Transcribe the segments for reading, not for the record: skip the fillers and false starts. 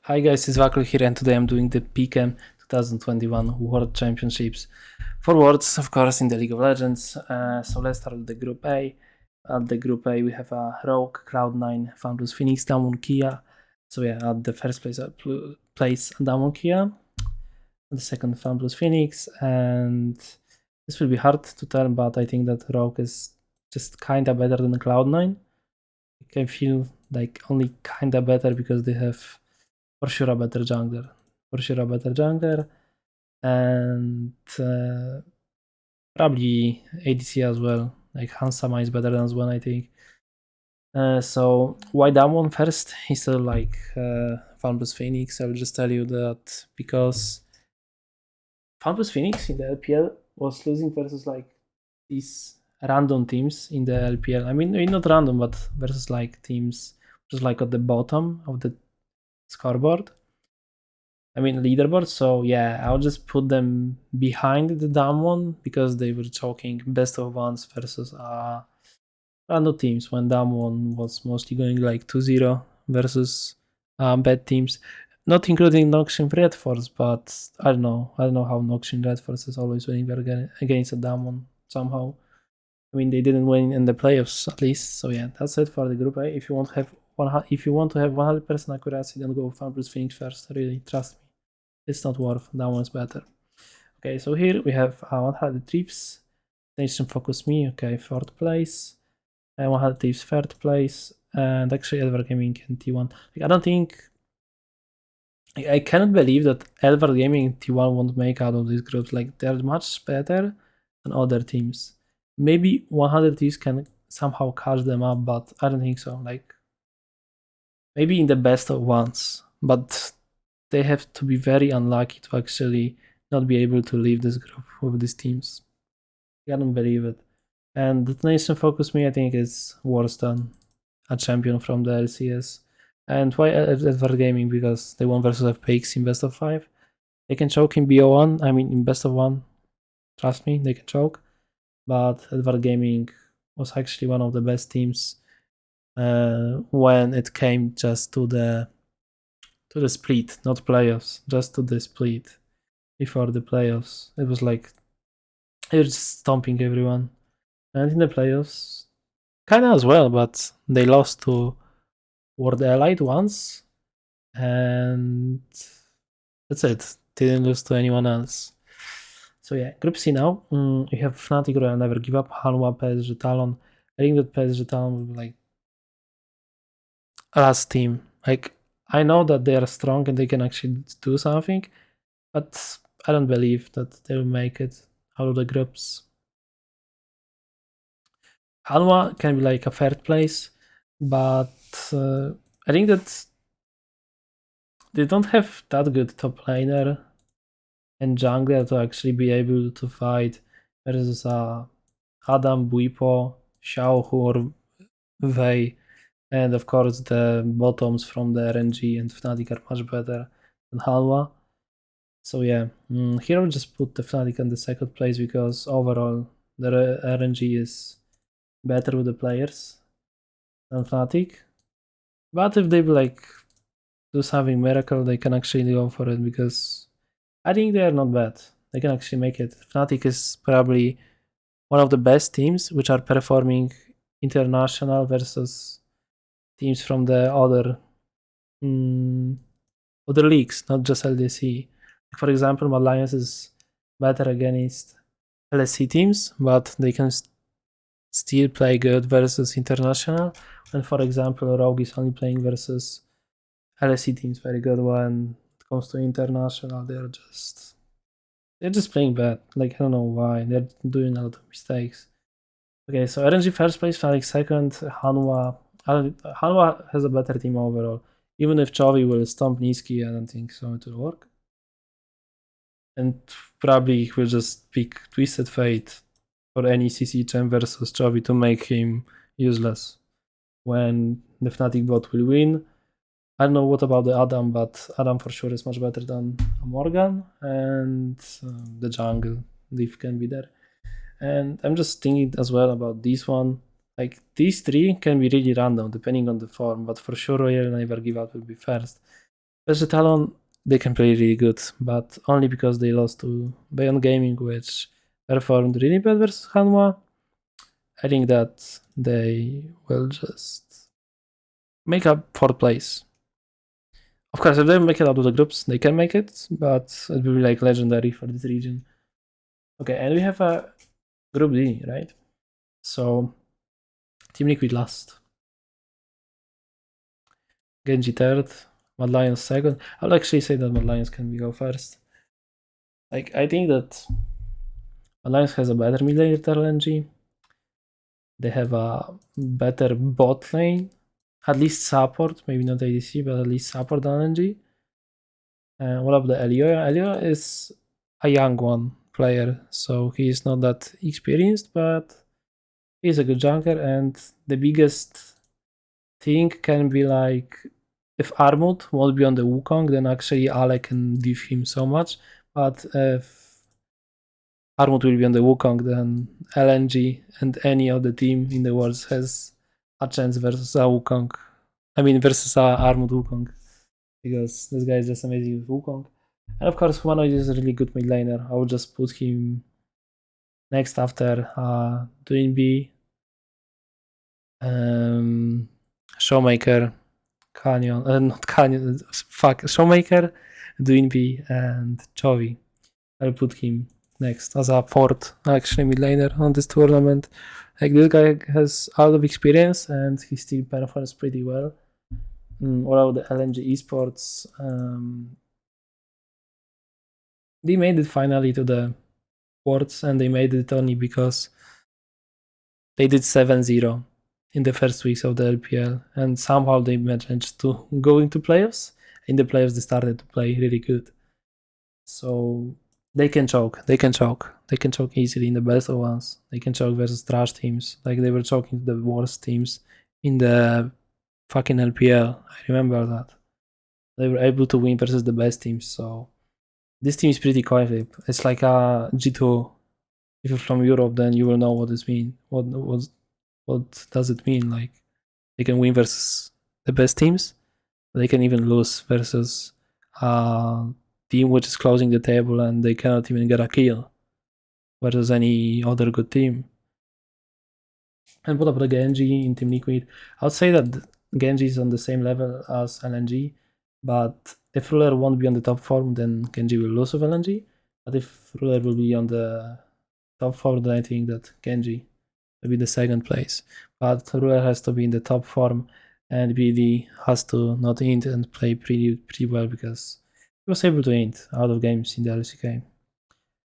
Hi guys, it's Vacool here, and today I'm doing the pickem 2021 World Championships for Worlds, of course, in the League of Legends. So let's start with the Group A. At the Group A, we have Rogue, Cloud9, FunPlus Phoenix, Damwon Kia. So yeah, at the first place, Damwon Kia. At the second, FunPlus Phoenix, and this will be hard to tell, but I think that Rogue is just kinda better than Cloud9. I feel like only kinda better because they have for sure a better jungler. And probably ADC as well. Like Hansama is better than Swan, I think. So why that one first? Instead of like FunPlus Phoenix, I will just tell you that because FunPlus Phoenix in the LPL was losing versus like these random teams in the LPL. I mean not random, but versus like teams just like at the bottom of the scoreboard. I mean leaderboard. So yeah, I'll just put them behind the dumb one because they were talking best of ones versus random teams when dumb one was mostly going like 2-0 versus bad teams. Not including Noxian Red Force, but I don't know how Noxian Red Force is always winning against a dumb one somehow. I mean, they didn't win in the playoffs at least. So yeah, that's it for the group A. If you want to have 100% accuracy, then go FunPlus Phoenix first. Really, trust me. It's not worth. That one's better. Okay, so here we have 100 Thieves. Nation Focus Me. Okay, 4th place. 100 Thieves, 3rd place. And actually, Elver Gaming and T1. Like, I don't think. I cannot believe that Elver Gaming and T1 won't make out of these groups. Like, they're much better than other teams. Maybe 100 Thieves can somehow catch them up, but I don't think so. Like, maybe in the best of ones, but they have to be very unlucky to actually not be able to leave this group with these teams. I don't believe it. And Detonation Focus Me, I think, is worse than a champion from the LCS. And why Edward Gaming? Because they won versus FPX in best of 5. They can choke in BO1, I mean in best of 1. Trust me, they can choke. But Edward Gaming was actually one of the best teams when it came just to the split, not playoffs, just to the split before the playoffs. It was like they were just stomping everyone. And in the playoffs, kinda as well, but they lost to World Allied once, and that's it. They didn't lose to anyone else. So yeah, Group C now. We have Fnatic, Royal Never Give Up, Hanwha, PSG, Talon. I think that PSG, Talon will be like last team. Like, I know that they are strong and they can actually do something, but I don't believe that they will make it out of the groups. Hanwha can be like a 3rd place, but I think that they don't have that good top laner and jungler to actually be able to fight versus Adam, Buipo, Xiaohu, or Wei. And of course, the bottoms from the RNG and Fnatic are much better than Hanwha. So yeah, here I'll just put the Fnatic in the 2nd place because overall the RNG is better with the players than Fnatic. But if they like do something miracle, they can actually go for it because I think they are not bad. They can actually make it. Fnatic is probably one of the best teams which are performing international versus teams from the other other leagues, not just LDC. For example, Mad Lions is better against LSC teams, but they can still play good versus international. And for example, Rogue is only playing versus LSC teams very good when it comes to international. They're just playing bad. Like, I don't know why. They're doing a lot of mistakes. Okay, so RNG 1st place, Fnatic 2nd, Hanwha. Hanwha has a better team overall. Even if Chovy will stomp Niski, I don't think so it will work. And probably will just pick Twisted Fate or any CC champ versus Chovy to make him useless when the Fnatic bot will win. I don't know what about the Adam, but Adam for sure is much better than Morgan, and the jungle Leaf can be there. And I'm just thinking as well about this one. Like, these 3 can be really random depending on the form, but for sure Royal Never Give Up will be first. Versus Talon, they can play really good, but only because they lost to Bayon Gaming, which performed really bad versus Hanwha. I think that they will just make up 4th place. Of course, if they make it out of the groups, they can make it, but it will be like legendary for this region. Okay, and we have a Group D, right? So, Team Liquid last. Genji third, Mad Lions second. I'll actually say that Mad Lions can go first. Like, I think that Mad Lions has a better mid lane than LNG. They have a better bot lane, at least support, maybe not ADC, but at least support than LNG. What about the Elio? Elio is a young one player, so he is not that experienced, but he's a good junker. And the biggest thing can be like if Armut won't be on the Wukong, then actually Ale can diff him so much. But if Armut will be on the Wukong, then LNG and any other team in the world has a chance versus a Wukong. I mean, versus a Armut Wukong. Because this guy is just amazing with Wukong. And of course, Humanoid is a really good mid laner. I would just put him next after Doing B, Showmaker, Canyon, not Canyon, fuck, Showmaker, Doing B, and Chovy. I'll put him next as a 4th actually mid laner on this tournament. Like this guy has a lot of experience and he still performs pretty well. What about the LNG esports? They made it finally to the quarters, and they made it only because they did 7-0 in the first weeks of the LPL, and somehow they managed to go into playoffs. In the playoffs, they started to play really good. So they can choke. They can choke. They can choke easily in the best of ones. They can choke versus trash teams. Like they were choking the worst teams in the fucking LPL. I remember that. They were able to win versus the best teams. So this team is pretty coin flip. It's like a G2. If you're from Europe, then you will know what this means. What does it mean? Like they can win versus the best teams, but they can even lose versus a team which is closing the table and they cannot even get a kill versus any other good team. And what about Genji in Team Liquid? I would say that Genji is on the same level as LNG, but if Ruler won't be on the top form, then Genji will lose with LNG. But if Ruler will be on the top form, then I think that Genji will be the second place. But Ruler has to be in the top form, and BD has to not int and play pretty well because he was able to int out of games in the LCK.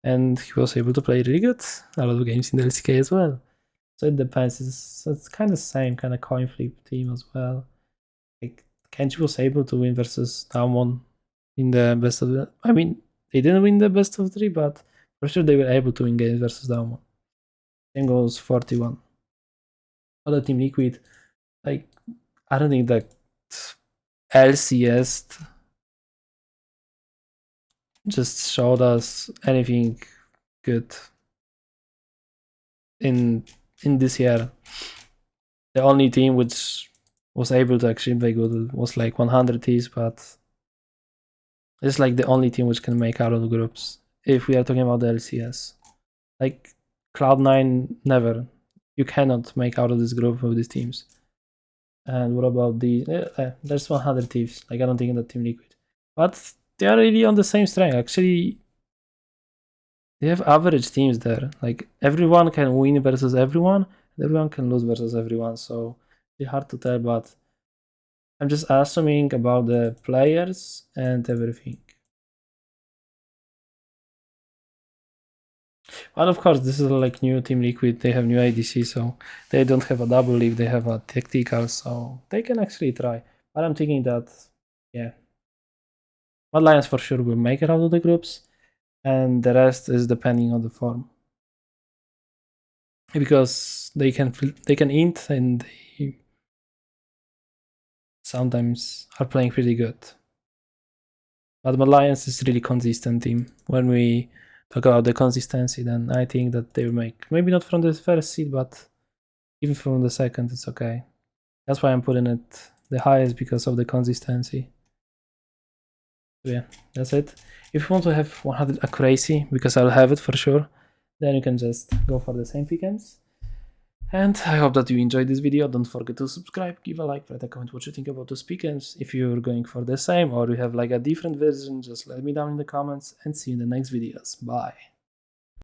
And he was able to play really good a lot of games in the LCK as well. So it depends. It's kind of same kind of coin flip team as well. Like Kenji was able to win versus Damwon in the best of the. I mean, they didn't win the best of 3, but for sure they were able to win games versus Damwon. Same goes 41. Other Team Liquid, like I don't think that LCS just showed us anything good in this year. The only team which was able to actually play good was like 100 Ts, but it's like the only team which can make out of the groups if we are talking about the LCS. Like Cloud9, never. You cannot make out of this group of these teams. And what about the there's 100 Thieves. Like I don't think that Team Liquid, but they are really on the same strength. Actually, they have average teams there. Like everyone can win versus everyone, and everyone can lose versus everyone. So it's hard to tell, but I'm just assuming about the players and everything. But of course, this is like new Team Liquid. They have new ADC, so they don't have a double leaf. They have a tactical, so they can actually try. But I'm thinking that, yeah, Mad Lions for sure will make it out of the groups, and the rest is depending on the form. Because they can int and they sometimes are playing pretty good. But Mad Lions is really consistent team. When we talk about the consistency, then I think that they will make maybe not from the first seed, but even from the second, it's okay. That's why I'm putting it the highest because of the consistency. So yeah, that's it. If you want to have 100 accuracy, because I'll have it for sure, then you can just go for the same pickems. And I hope that you enjoyed this video. Don't forget to subscribe, give a like, write a comment what you think about those pickems. If you're going for the same or you have like a different version, just let me down in the comments, and see you in the next videos. Bye.